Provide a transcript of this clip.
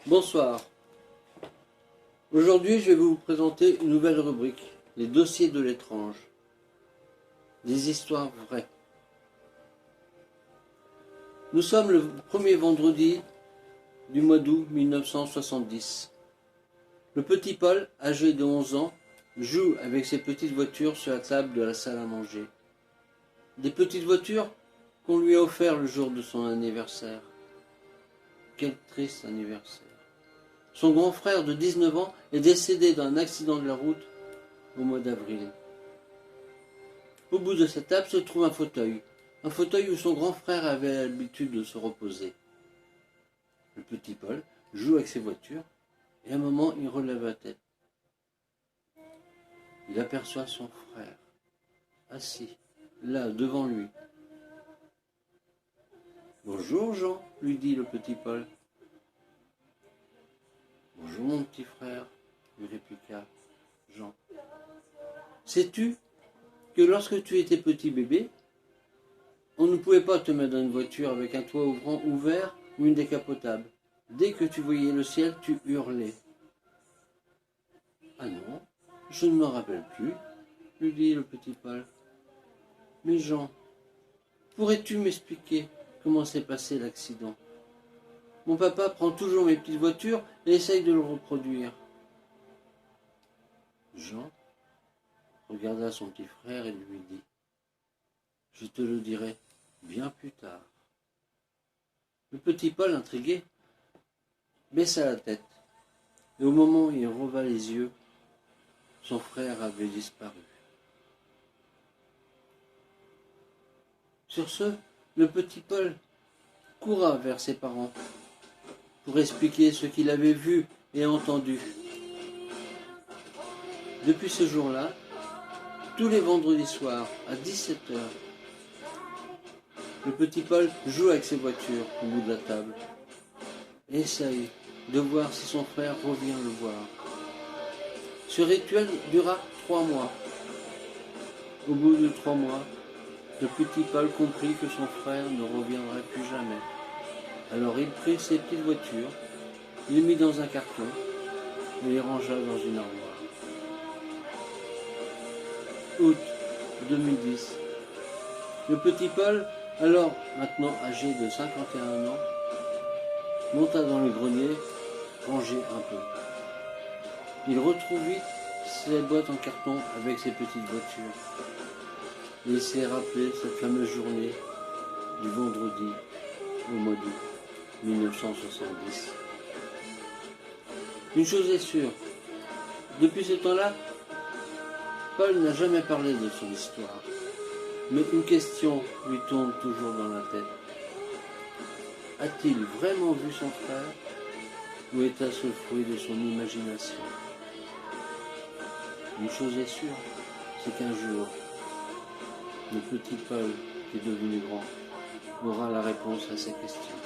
Bonsoir. Aujourd'hui, je vais vous présenter une nouvelle rubrique, les dossiers de l'étrange. Des histoires vraies. Nous sommes le premier vendredi du mois d'août 1970. Le petit Paul, âgé de 11 ans, joue avec ses petites voitures sur la table de la salle à manger. Des petites voitures qu'on lui a offertes le jour de son anniversaire. Quel triste anniversaire. Son grand frère de 19 ans est décédé d'un accident de la route au mois d'avril. Au bout de cette table se trouve un fauteuil où son grand frère avait l'habitude de se reposer. Le petit Paul joue avec ses voitures et à un moment il relève la tête. Il aperçoit son frère, assis, là, devant lui. « Bonjour Jean, lui dit le petit Paul. « Bonjour mon petit frère, lui répliqua Jean. Sais-tu que lorsque tu étais petit bébé, on ne pouvait pas te mettre dans une voiture avec un toit ouvrant ouvert ou une décapotable. Dès que tu voyais le ciel, tu hurlais. »« Ah non, je ne me rappelle plus, lui dit le petit Paul. Mais Jean, pourrais-tu m'expliquer comment s'est passé l'accident? Mon papa prend toujours mes petites voitures et essaye de le reproduire. » Jean regarda son petit frère et lui dit « Je te le dirai bien plus tard. » Le petit Paul, intrigué, baissa la tête, et au moment où il releva les yeux, son frère avait disparu. Sur ce, le petit Paul courut vers ses parents pour expliquer ce qu'il avait vu et entendu. Depuis ce jour-là, tous les vendredis soirs, à 17 h, le petit Paul joue avec ses voitures au bout de la table et essaye de voir si son frère revient le voir. Ce rituel dura 3 mois. Au bout de 3 mois, le petit Paul comprit que son frère ne reviendrait plus jamais. Alors il prit ses petites voitures, il les mit dans un carton et les rangea dans une armoire. Août 2010. Le petit Paul, alors maintenant âgé de 51 ans, monta dans le grenier, ranger un peu. Il retrouve vite ses boîtes en carton avec ses petites voitures. Et il s'est rappelé cette fameuse journée du vendredi au mois d'août 1970. Une chose est sûre, depuis ce temps-là, Paul n'a jamais parlé de son histoire, mais une question lui tourne toujours dans la tête. A-t-il vraiment vu son frère ou est-ce le fruit de son imagination? Une chose est sûre, c'est qu'un jour, le petit Paul qui est devenu grand aura la réponse à ces questions.